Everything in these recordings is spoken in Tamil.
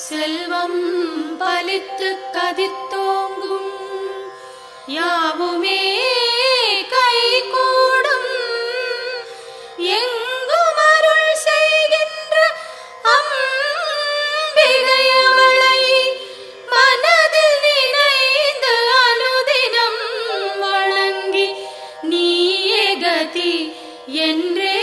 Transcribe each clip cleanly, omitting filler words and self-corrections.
செல்வம் பலித்து கதித்தோங்கும் யாவுமே கைகூடும் எங்கும் அருள் செய்கின்ற அம்பிகை அவளை மனதில் நினைந்து அனுதினம் வணங்கி நீயே கதி என்றே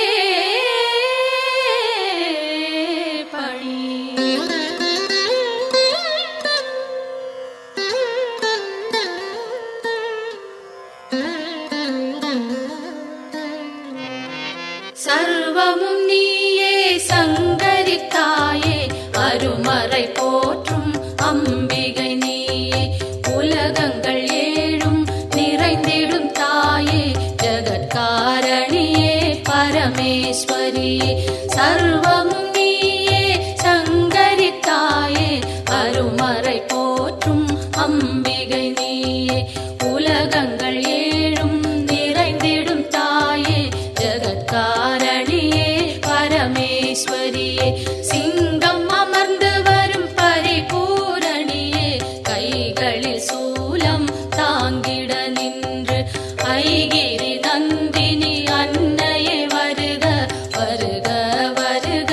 சர்வமும் நீயே சங்கரி தாயே அருமறை போற்றும் அம்பிகை நீயே உலகங்கள் ஏழும் நிறைந்திடும் தாயே ஜகத்காரணியே பரமேஸ்வரியே சர்வமும் நீயே சங்கரி தாயே அருமறை போற்றும் அம்பிகை நீயே உலகங்கள் ஏழும் நிறைந்திடும் தாயே ஜகத்காரணியே பரமேஸ்வரியே சிங்கம் அமர்ந்து வரும் பரிபூரணியே கைகளில் சூலம் தாங்கிட நின்று ஐகிரி நந்தினி அன்னையே வருக வருக வருக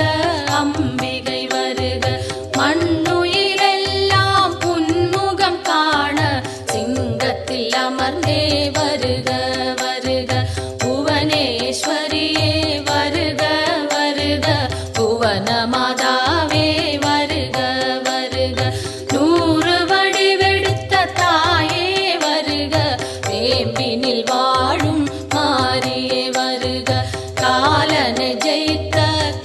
அம்பிகை வருக மண்ணுயிரெல்லாம் புன்முகம் காண சிங்கத்தில் அமர்ந்தே வருக வருக புவனேஸ்வரியே வருக வருக புவன மாதாவே வருக வருக நூறு வடிவெடுத்த தாயே வருக வேம்பினில் வாழும் மாரியே வருக காலனை ஜெயித்த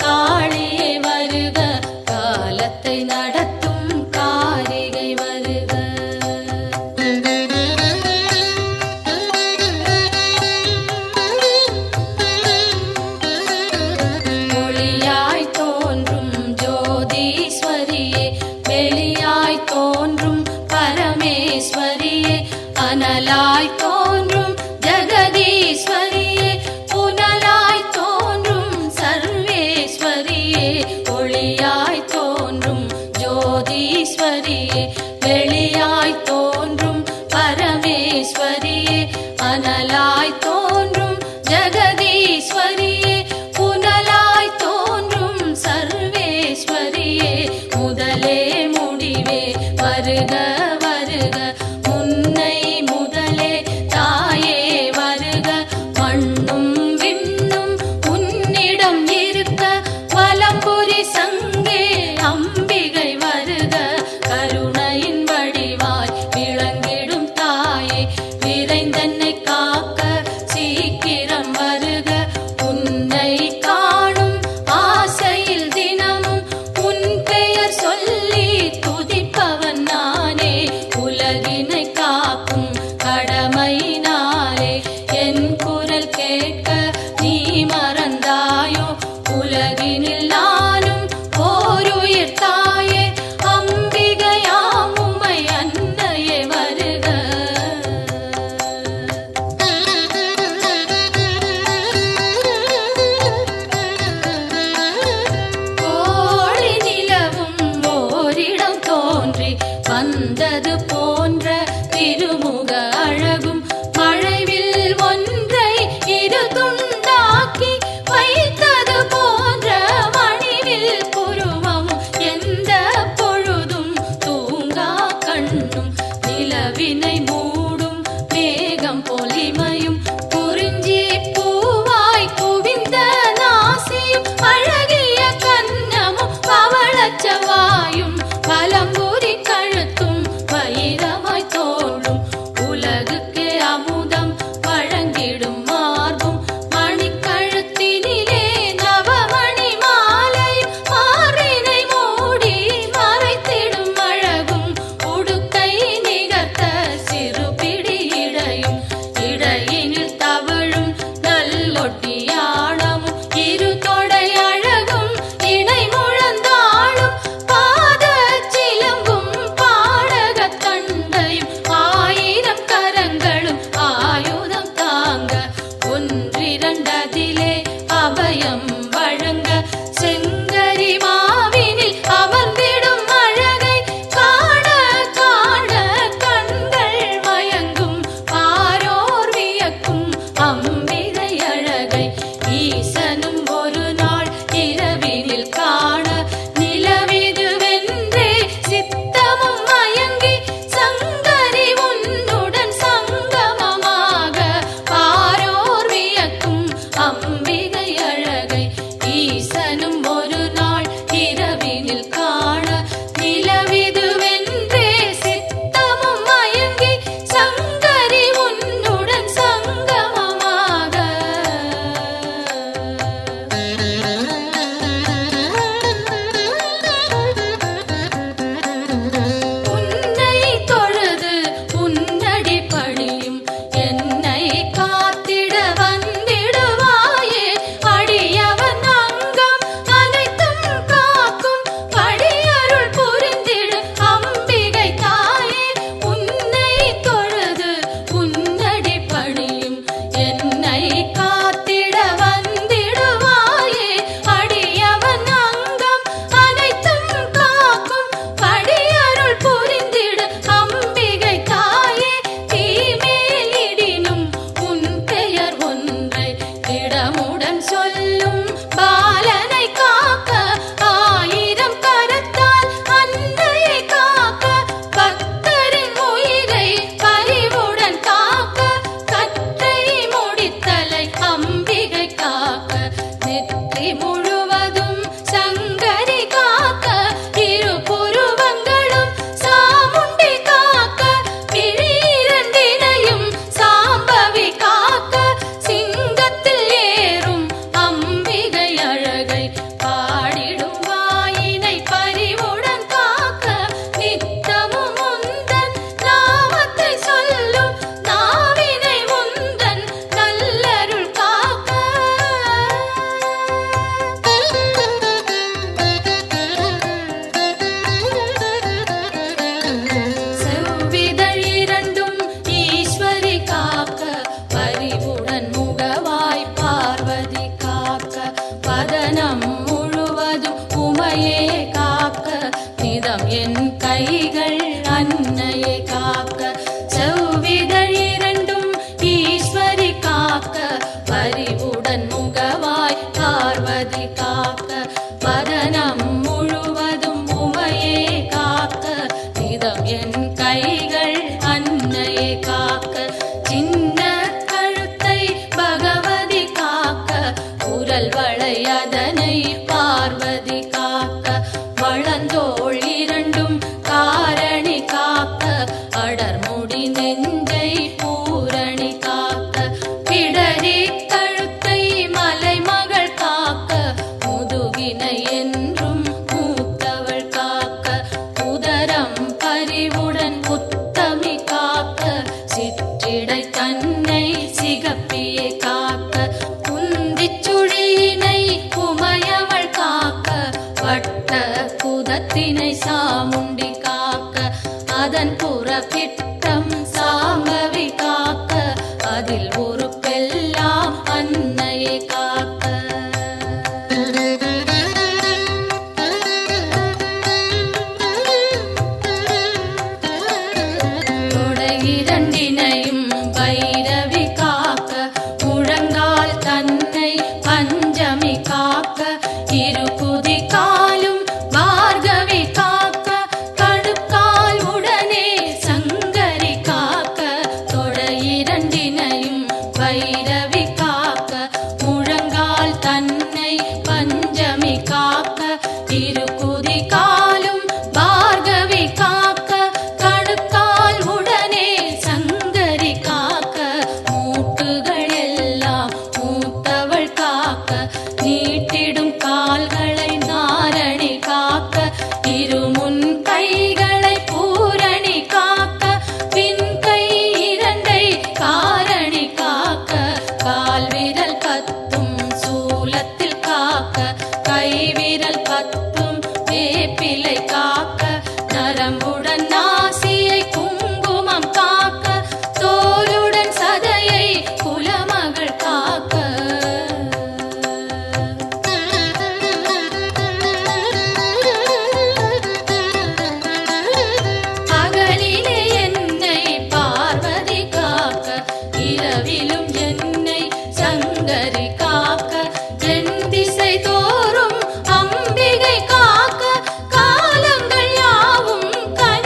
காளியே வருக காலத்தை நடத்தும் காரிகை வருக ஒளியாய் தோன்றும் ஜோதீஸ்வரியே வெளியாய் தோன்றும் பரமேஸ்வரியே அனலாய் தோன்றும் ஜெகதீஸ்வரியே புனலாய் தோன்றும் சர்வேஸ்வரியே ஒளியாய் தோன்றும் ஜோதீஸ்வரியே வெளியாய் தோன்றும் பரமேஸ்வரியே அனலாய் தோன்றும் ஜெகதீஸ்வரியே புனலாய் தோன்றும் சர்வேஸ்வரியே முதலே முடிவே வருக வருக முன்னை முதலே தாயே வருக மண்ணும் விண்ணும் உன்னிடம் இருக்க வலம்புரி சங்கே அம்பிகை வருக கருணையின் வடிவா நிதம் என் கைகள் அன்னையை காக்க, செவ்விதழ் இரண்டும் ஈஸ்வரி காக்க, பரிவுடன் முகவாய் பார்வதி காக்க, வதனம் முழுவதும் உமையே காக்க, நிதம் என் கைகள் அன்னையை காக்க, சின்ன கழுத்தை பகவதி காக்க, குரல் வளை அதனை பார்வதி காக்க, வளந்தோள் இரண்டும் காரணி காக்க, அடர்முடி நெஞ்சை பூரணி காக்க, பிடரி கழுத்தை மலைமகள் காக்க, முதுகினை என்றும் மூத்தவள் காக்க, உதரம் பரிவுடன் உத்தமி காக்க, சிற்றிடை தன்னை சிகப்பியை காக்க, குந்திச் சுழியினை உமையவள் காக்க, வட்ட குதத்தினை சாமுண்டி காக்க, அதன் புறப்பிட்டம் சாம்பவி காக்க, அதில் ஒரு பெல்லாம் அன்னையை காக்க. தொடை இரண்டினையும் பைரவி காக்க, முழங்கால் தன்னை பஞ்சமி காக்க, இரு குதி காலும் பார்கவி காக்க, கடுக்கால் உடனே சங்கரி காக்க, தொடை இரண்டினையும் பைரவி காக்க, முழங்கால் தன்னை பஞ்சமி காக்க, இரு குதி காலும் பார்கவி காக்க, கடுக்கால் உடனே சங்கரி காக்க, மூட்டுகள் எல்லாம் மூத்தவள் காக்க, நீட்டிடும் கால்களை நாரணி காக்க, இருமுன் கைகளை பூரணி காக்க, பின் கை இரண்டை காரணி காக்க, கால் விரல் பத்தும் சூலத்தில் காக்க, கை விரல் பத்தும் வேப்பிலை காக்க, நரம்புடன் நாசியை குங்குமம் காக்க, தோலுடன் சதையை குலமகள் காக்க. பகலிலே என்னை பார்வதி காக்க, இரவிலும் என்னை சங்கரி காக்க, என் திசை தோறும் அம்பிகை காக்க, காலங்கள் யாவும் கை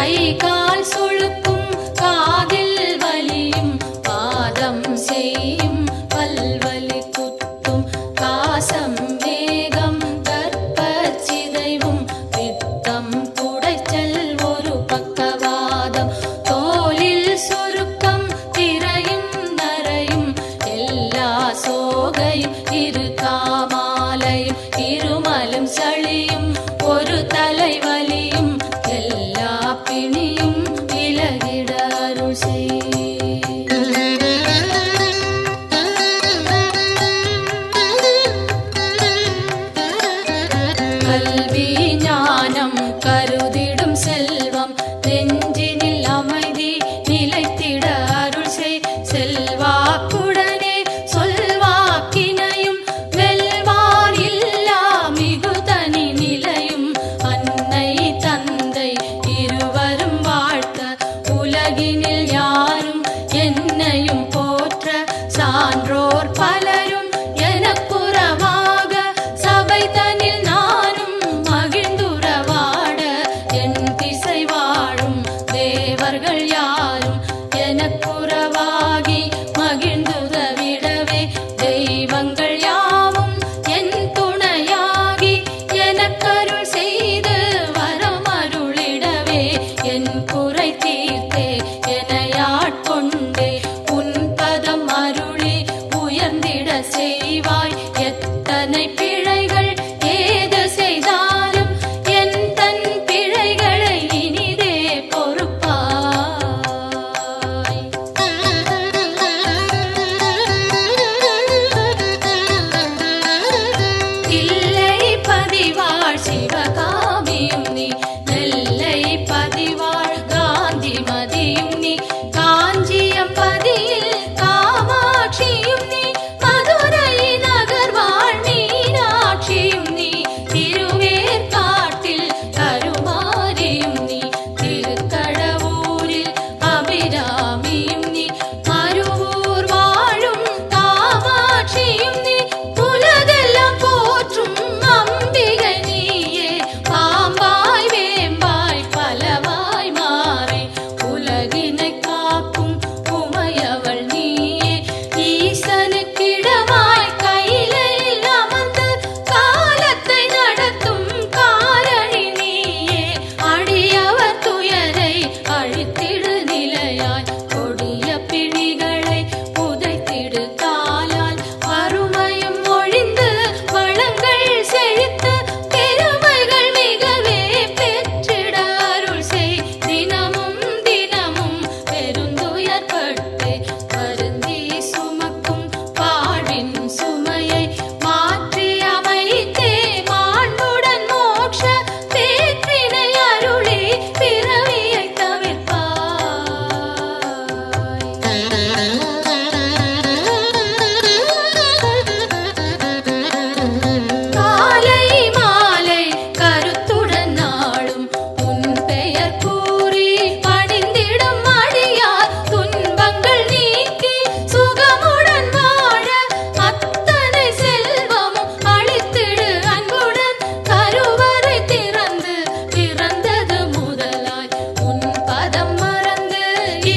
கை கால் சுளுக்கும் காதில் வலியும் பாதம் செய்யும் பல்வலி குத்தும் காசம் வேகம் கற்பச்சிதைவும் பித்தம் குடைச்சல் ஒரு பக்கவாதம் தோலில் சுருக்கம் திரையும் நரையும் எல்லா சோகையும் இரு காமாலையும் இருமலும் சளியும் ஒரு தலைவலியும் எல்லா பிணியும் விலகிட அருள் செய். கல்வி ஞானம் கருதிடும் செல்வம் நெஞ்சினில் அமைதி நிலைத்திட அருள் செய். செல்வாக்குடனே சொல்வாக்கினையும் வெல்வார் இல்லா மிகுதனி நிலையும் அன்னை தந்தை இருவரும் வாழ்த்த உலகினில் யாரும் என்னையும் போற்ற சான்றோர் பலரும் எனக்குறவாக சபை தனில் நானும் மகிழ்ந்துறவாட என் திசை வாழும் தேவர்கள் யாரும் எனக்குறவாகி மகிழ்ந்துதவிடவே தெய்வங்கள் யாவும் என் துணையாகி எனக்கருள் செய்து வரமருளிடவே என் குறை தீர்த்தே எனையாட்கொண்டே உன் பதம் அருளி உயர்ந்திட செய்வாய். எத்தனை பிழைகள் ஏது செய்தாலும் என் தன் பிழைகளை இனிதே பொறுப்பாய். இல்லை பதிவாழ் சிவகாமியும் நீ நெல்லை பதிவாழ் காந்தி மதியும் நீ காஞ்சியம் பதியில் காமாட்சியும் நீ மதுரை நகர் வாழ் மீனாட்சியும் நீ திருவேற்காட்டில் கருமாரியும் நீ திருக்கடவூரில் அபிராமியும் நீ மருவூர் வாழும் காமாட்சியும் நீ உலகெல்லாம் போற்றும் அம்பிகை நீயே பாம்பாய் வேம்பாய் பலவாய் மாறி உலகினை காக்கும் உமையவள் நீயே ஈசனுக்கிடமாய் கையிலையில் அமர்ந்து காலத்தை நடத்தும் காரணி நீயே அடியவர் துயரை அழித்திடு நிலையாய் கொடிய பிணிகளை புதைத்திடு காலால் வறுமையும் ஒழிந்து வளங்கள் செழித்து பெருமைகள் மிகவே பெற்றிட அருள் செய். தினமும் தினமும் பெருந்துயர்பட்டு வருந்தி சுமக்கும் பாடின் சுமையை மாற்றி அமைத்தே மாண்புடன் மோட்ச பேற்றினை அருளி பிறவியை தவிர்ப்பாய். காலை மாலை கருத்துடன் நாடும் உன் பெயர் கூறி பணிந்திடும் அடியார் துன்பங்கள் நீக்கி சுகமுடன் வாழ அத்தனை செல்வமும் அளித்திடு அன்புடன் கருவறை திறந்து பிறந்தது முதலாய் உன் பதம் மறந்து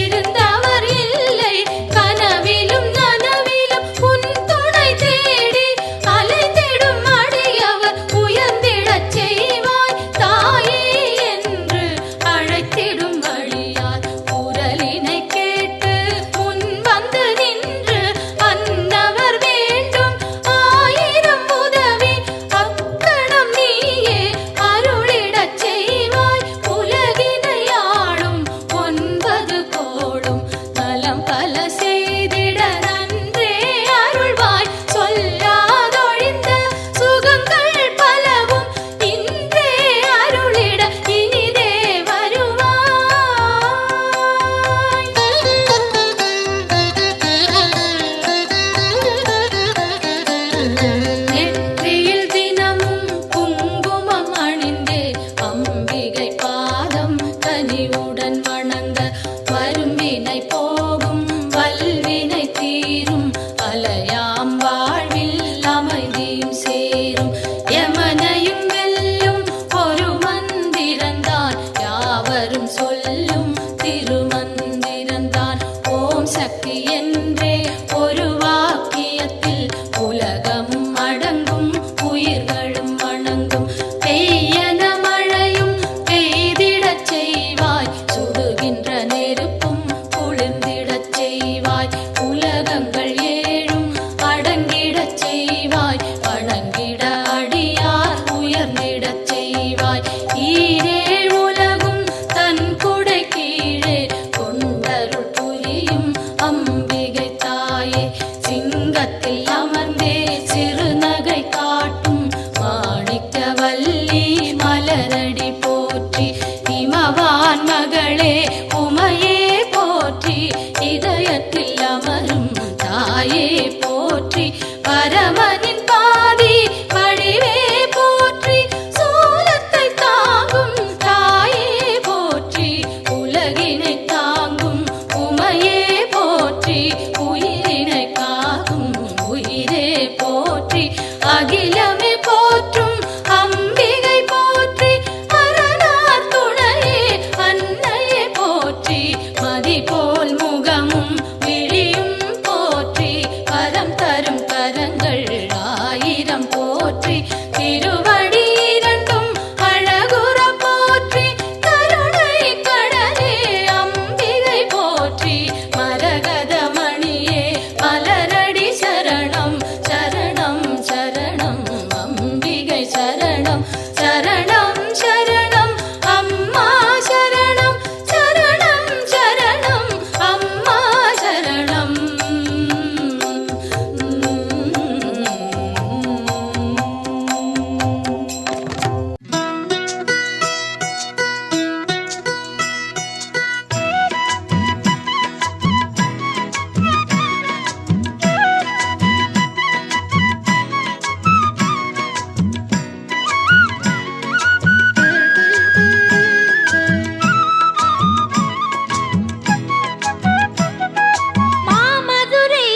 இருந்தவர் இல்லை கனவிலும் நனவிலும் உன் துணை தேடி அலைந்திடும் அடியவர் உயர்ந்திடச் செய்வாய். தாயே என்று அழைத்திடும் வழியார் குரலினை கேட்டு முன் வந்து நின்று அன்னவர் வேண்டும் ஆயிரம் உதவி அக்கணம் நீயே அருளிடச் செய்வாய். உலகினை ஆளும் 9 கோளும் நலம் பல செய்திட நன்றே அருள்வாய். சொல்லாதொழிந்த சுகங்கள் பலவும் இன்றே அருளிட இனிதே வருவாய். நெற்றியில் தினமும் குங்குமம் அணிந்தே அம்பிகை பாதம் கனிவுடன் வணங்க வரும்பினை போகும் வல்வினை தீரும் அலையாம் வாழ்வில் அமைதியும் சேரும். யமனையும் வெல்லும் ஒரு மந்திரந்தான் யாவரும் சொல் மகளே உமையே போற்றி, இதயத்தில் அமரும் தாயே போற்றி, பரமனின் பாதி வடிவே போற்றி, சூலத்தை தாங்கும் தாயே போற்றி, உலகினை தாங்கும் உமையே போற்றி, உயிரினை காக்கும் உயிரே போற்றி, அகிலமே போற்றும் அம்பிகை போற்றி, அரணார் துணையே அன்னையே போற்றி, மதி போல் முகமும் விழியும் போற்றி, வரம் தரும் கரங்கள் ஆயிரம் போற்றி, திருவடி இரண்டும் அழகுற போற்றி, கருணை கடலே அம்பிகை போற்றி, மரகத மணியே மலரடி சரணம் சரணம் சரணம் அம்பிகை சரணம் சரணம் சரணம் அம்மா சரணம் சரணம் சரணம் அம்மா சரணம். மாமதுரை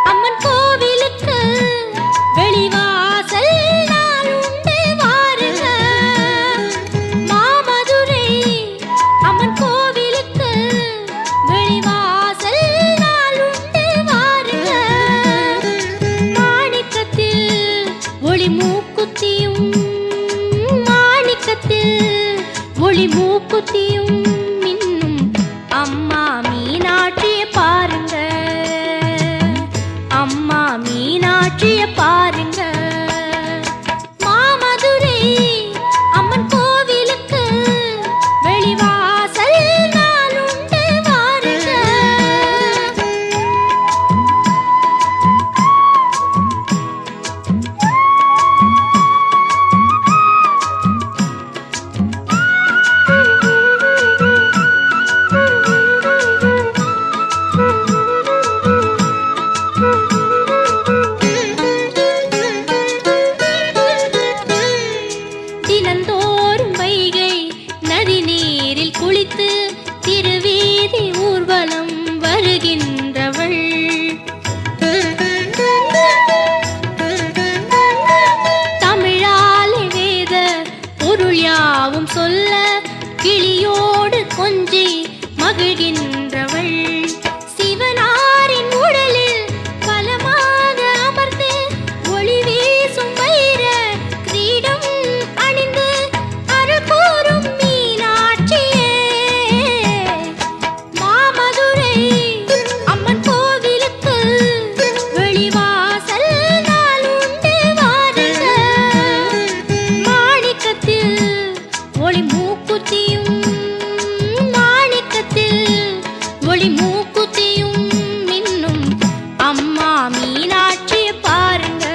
அம்மன் கோவிலுக்கு வெளிவாசல் நாள் உண்டு வாருங்க. மாமதுரை அம்மன் கோவிலுக்கு வெளிவாசல் நாள் உண்டு வாருங்க. மாணிக்கத்தில் ஒளி மூக்குத்தியும் மாணிக்கத்தில் ஒளி மூக்குத்தியும் மின்னும் அம்மா மீனாட்சிய பாருங்க. அம்மா மீனாட்சிய பாருங்க. மாமதுரை அம்மன் கோவிலுக்கு வெளிவாசல் நாள் உண்டு வாருங்க. தினந்தோறும் வைகை நதி நீரில் குளித்து திருவீதி ஊர்வலம் வருகின்றவள். தமிழாலே வேத பொருள் யாவும் சொல்ல கிளியோடு கொஞ்சி மகிழ்கின்றவள். சிவனாரின் உடலில் பலமாக அமர்ந்து ஒளி வீசும் வைர கிரீடம் அணிந்து அருள் கூறும் மீனாட்சியே. மாமதுரை அம்மன் கோவிலுக்கு வெளிவாசல் நாள் உண்டு வாருங்க. மாணிக்கத்தில் ஒளி மூக்குத்தியும் மாணிக்கத்தில் ஒளி மூக்குத்தியும் மின்னும் அம்மா மீனாட்சிய பாருங்க.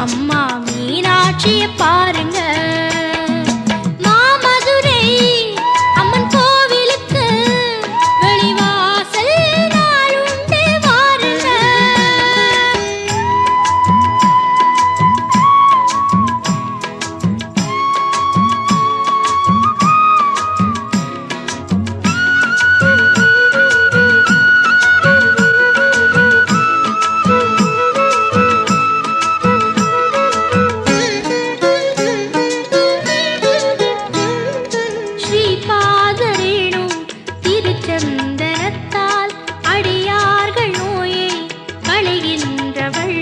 அம்மா மீனாட்சிய பாருங்க. மாமதுரை அம்மன் கோவிலுக்கு வெளிவாசல் நாள் உண்டு வாருங்க. ஸ்ரீபாதரேணு திருச்சந்தனத்தால் அடியார்கள் நோயை களைகின்றவள்.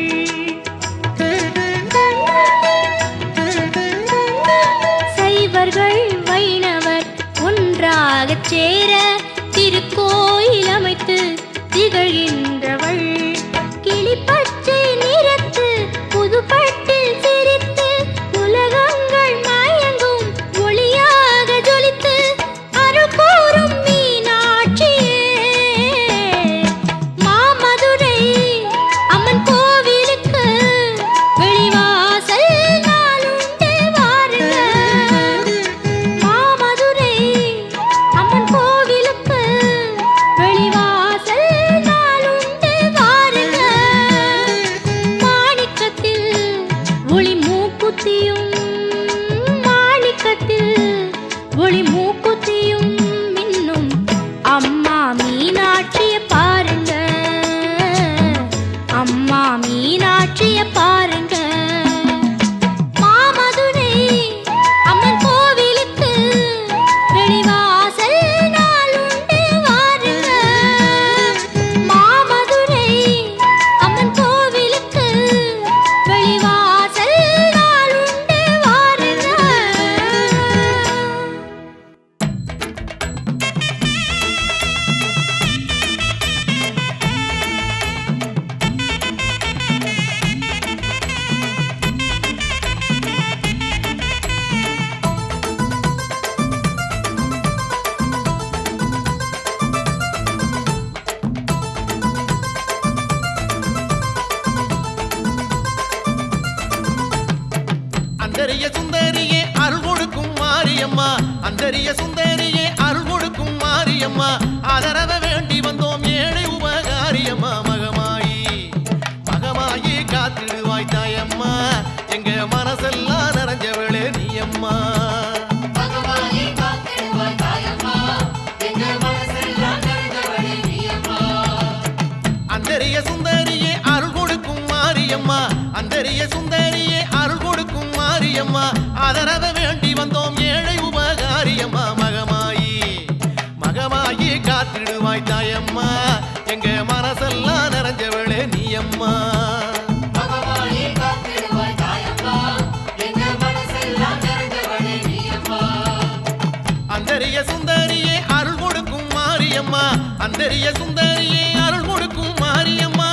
சைவர்கள் வைணவர் ஒன்றாகச் சேர திருக்கோயில் அமைத்து திகழ்கின்றவள். கிளிப்பச்சை நிறத்து புதுப்பட்டில் சிரித்து உலகங்கள் மயங்கும் ஒளியாக ஜொலித்து அருள் கூறும் மீனாட்சியே. மாமதுரை அம்மன் கோவிலுக்கு வெளிவாசல் நாள் உண்டு வாருங்க. மாமதுரை மூக்குத்தியும் மின்னும் அம்மா மீனாட்சிய பாருங்க, அம்மா மீனாட்சிய பாருங்க. மாமதுரை அம்மன் கோவிலுக்கு வெளிவாசல் நாள் உண்டு வாருங்க. மாமதுரை அம்மன் கோவிலுக்கு வெளிவாசல் நாள் உண்டு வாருங்க. அந்தரிய சுந்தரியே அருள் கொடுக்கும் மாரியம்மா, அந்தரிய சுந்தரியே அருள் கொடுக்கும் மாரியம்மா, ஆதரவ வேண்டி வந்தோம் ஏழை உபகாரியம்மா. மகமாயி மகமாயி காத்திடுவாய் தாயம்மா, எங்க மனசெல்லாம் நிறைஞ்சவளே நீயம்மா. அந்தரிய சுந்தரியே அருள் கொடுக்கும் மாரியம்மா, அந்தரிய சுந்தரியே அருள் கொடுக்கும் மாரியம்மா, ஆதரவ வேண்டி வந்தோம் ஏழை உபகாரியம்மா. மகமாயி மகமாயி காத்திடுவாய் தாயம்மா, எங்க மனசெல்லாம் நிறைஞ்சவளே நீயம்மா. அந்தரிய சுந்தரியே அருள் கொடுக்கும் மாரியம்மா, அந்தரிய சுந்தரியே அருள் கொடுக்கும் மாரியம்மா.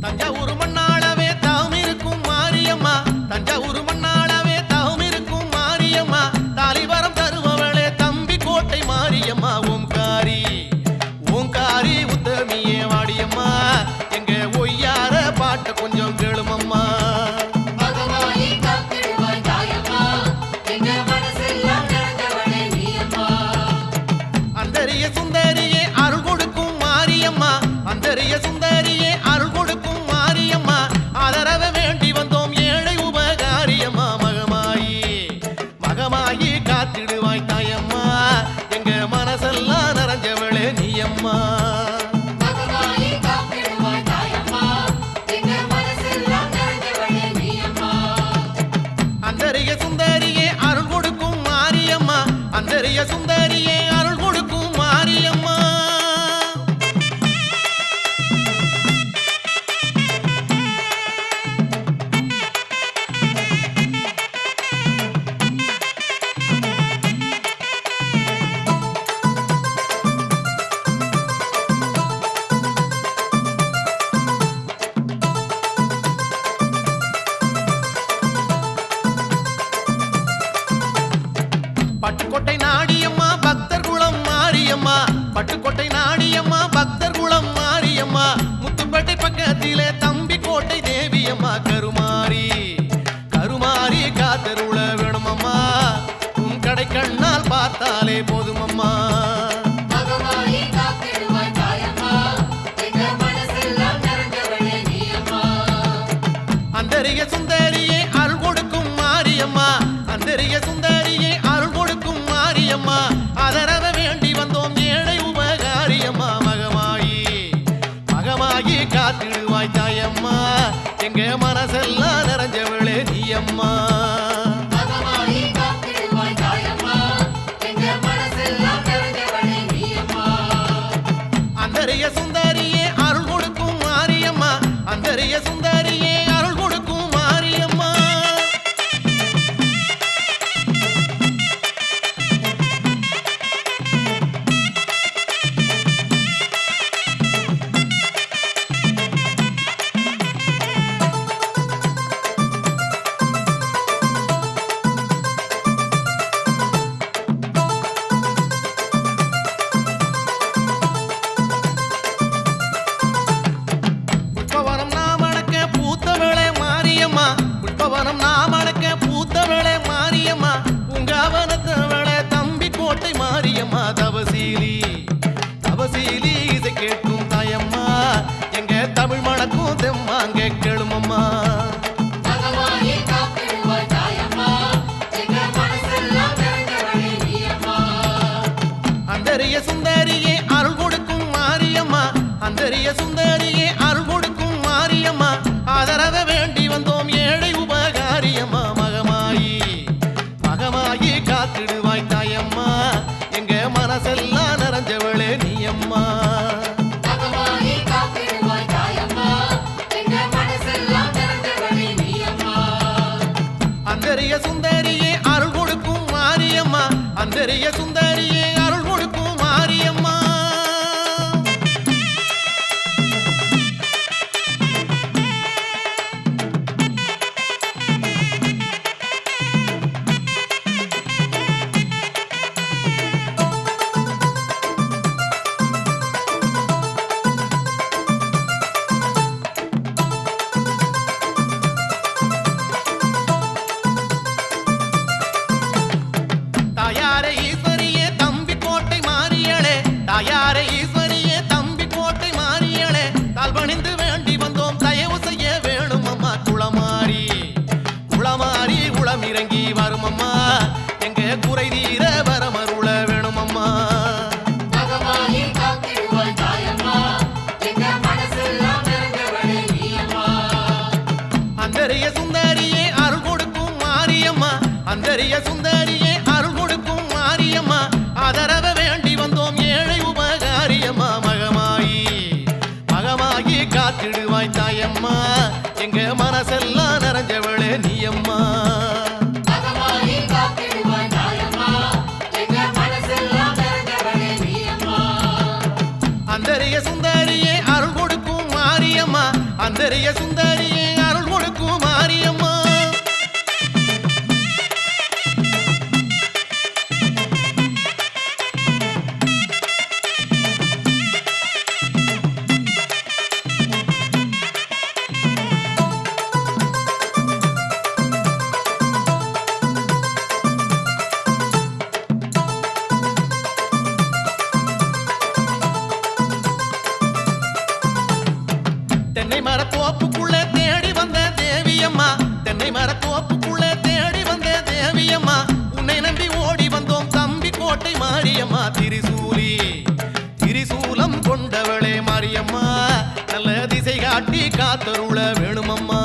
தஞ்சாவூர் மண்ணாளவே தாம் இருக்கும் மாரியம்மா, தஞ்சாவூர் மண்ணாளவே தாம் இருக்கும் மாரியம்மா, தாலிவரம் தருபவளே தம்பி கோட்டை மாரியம்மா. ஓம்காரி ஓங்காரி உத்தமியே வாடியம்மா, எங்க ஒய்யார பாட்ட கொஞ்சம் கேளுமம்மா. அந்தரிய சுந்தரியே அருள் கொடுக்கும் மாரியம்மா, அந்தரிய சுந்தரியே அருள் கொடுக்கும் மாரியம்மா, ஆதரவ வேண்டி வந்தோம் ஏழை உபகாரியம்மா. மகமாயி மகமாயி காத்திடுவாய் தாயம்மா, எங்க மனசெல்லாம் நிறைஞ்சவளே நீயம்மா. அந்தரிய சுந்தரியே அருள் கொடுக்கும் மாரியம்மா, அந்தரிய சுந்தரியே அருள் கொடுக்கும் மாரியம்மா. பட்டுக்கோட்டை நாடியம்மா பக்தர் குளம் மாரியம்மா, பட்டுக்கோட்டை நாடியம்மா பக்தர் குளம் மாரியம்மா, முத்துப்பேட்டை பக்கத்திலே தம்பி கோட்டை தேவியம்மா. கருமாரி கருமாரி காத்தருள வேணுமம்மா, உன் கடை கண்ணால் பார்த்தாலே போதுமம்மா. அந்தரிய சுந்தரியே அருள் கொடுக்கும் மாரியம்மா, அந்தரிய சுந்தரியே அருள் கொடுக்கும் மாரியம்மா, ஆதரவ வேண்டி வந்தோம் ஏழை உபகாரியம்மா. மகமாயி மகமாயி காத்திடுவாய் தாயம்மா, எங்க மனசெல்லாம் நிறைஞ்சவளே நீயம்மா. அந்தரிய சுந்தரியே அருள் கொடுக்கும் மாரியம்மா, அந்தரிய சுந்தரியே அருள் கொடுக்கும் மாரியம்மா. தவசீலி தவசீலி இசை கேட்கும் தாயம்மா எங்க தமிழ் மணக்கும் தெம்மாங்க கேளுமம்மா அந்தரிய சுந்தரியே அருள் கொடுக்கும் மாரியம்மா அந்தரிய சுந்தரியே அருள் கொடுக்கும் மாரியம்மா ஆதரவ வேண்டி வந்தோம் ஏழை உபகாரியம்மா மகமாயி மகமாயி காத்திடுவாய் தாயம்மா எங்க மனசெல்லாம் நிறைஞ்சவளே நீயம்மா அந்தரிய சுந்தரியே அருள் கொடுக்கும் மாரியம்மா அந்தரிய சுந்தரியே அருள் கொடுக்கும் மாரியம்மா தாயாரே ஈஸ்வரியே தம்பி கோட்டை மாறியளே தாயாரே ஈஸ்வரியே தம்பி கோட்டை மாறியளே தாழ்வணிந்து வேண்டி வந்தோம் தயவு செய்ய வேணும் அம்மா குளமாரி குளமாரி குளமிறங்கி வரும் அம்மா எங்க குறை தீர வரமருள வேணும் அம்மா அந்தரிய சுந்தரியே அருள் கொடுக்கும் மாரியம்மா அந்தரிய சுந்தரியே அருள் கொடுக்கும் மாரியம்மா ஆதரவ வேண்டி வந்தோம் ஏழை உபகாரியம்மா மகமாயி மகமாயி காத்திடுவாய் தாயம்மா எங்க மனசெல்லாம் நிறைஞ்சவளே நீயம்மா அந்தரிய சுந்தரியே அருள் கொடுக்கும் மாரியம்மா அந்தரிய சுந்தரியே அருள் கொடுக்கும் மாரியம்மா தென்னை மரத்தோப்புக்குள்ள தேடி வந்த தேவியம்மா தென்னை மரத்தோப்புக்குள்ள தேடி வந்த தேவியம்மா உன்னை நம்பி ஓடி வந்தோம் தம்பி கோட்டை மாரியம்மா திரிசூலி திரிசூலம் கொண்டவளே மாரியம்மா நல்ல திசை காட்டி காத்தருள வேணுமம்மா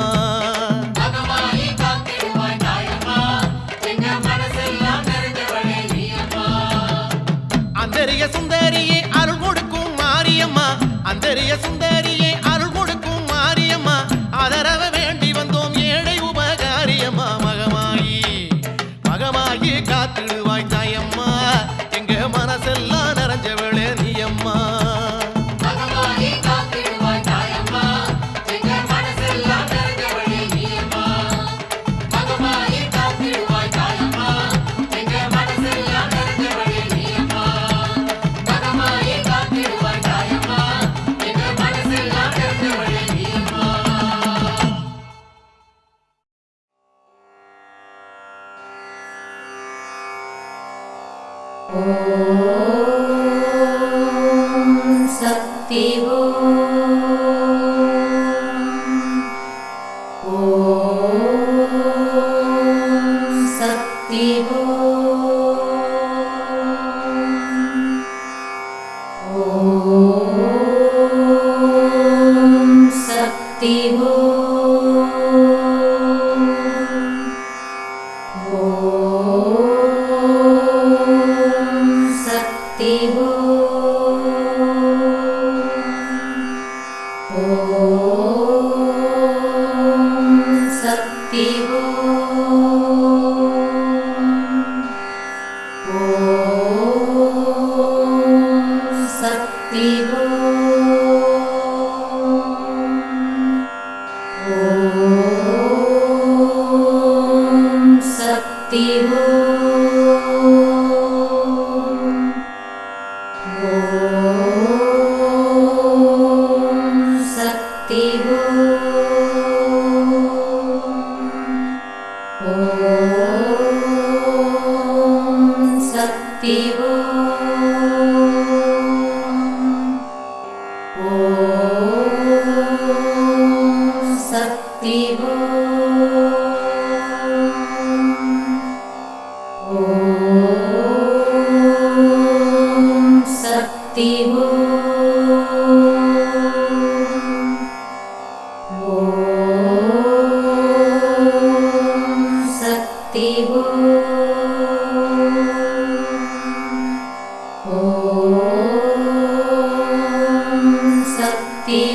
அந்தரிய சுந்தரியே அருள் கொடுக்கும் மாரியம்மா அந்தரிய சுந்தரியே அருள் கொடுக்கும் மாரியம்மா ஆதரவ வேண்டி வந்தோம் ஏழை உபகாரியம்மா மகமாயி மகமாயி காத்திடுவாய் தாயம்மா எங்க மனசெல்லாம் நிறைஞ்சவளே நீயம்மா சக்தி சக்தி சக்தி சக்தி சக்தி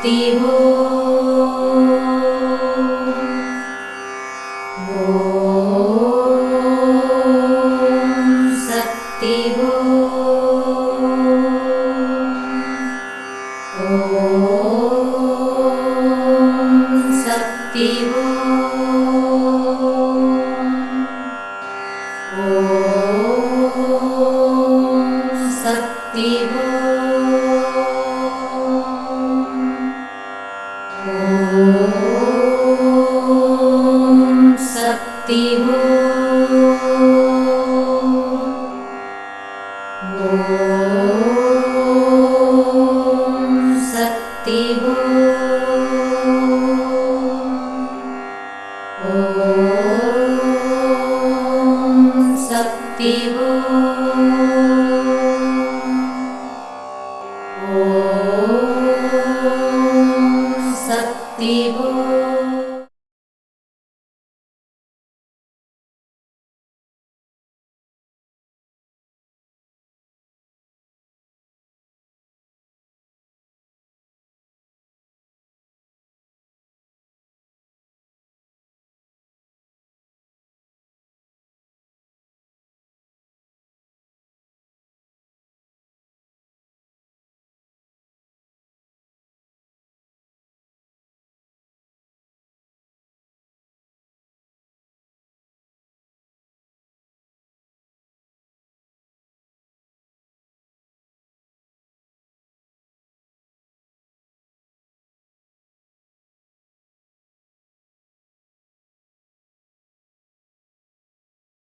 சக்தி ஓம் சக்தி ஓம் சக்தி ஓம் சக்தி ஓம் சக்தி ஓம் சக்தி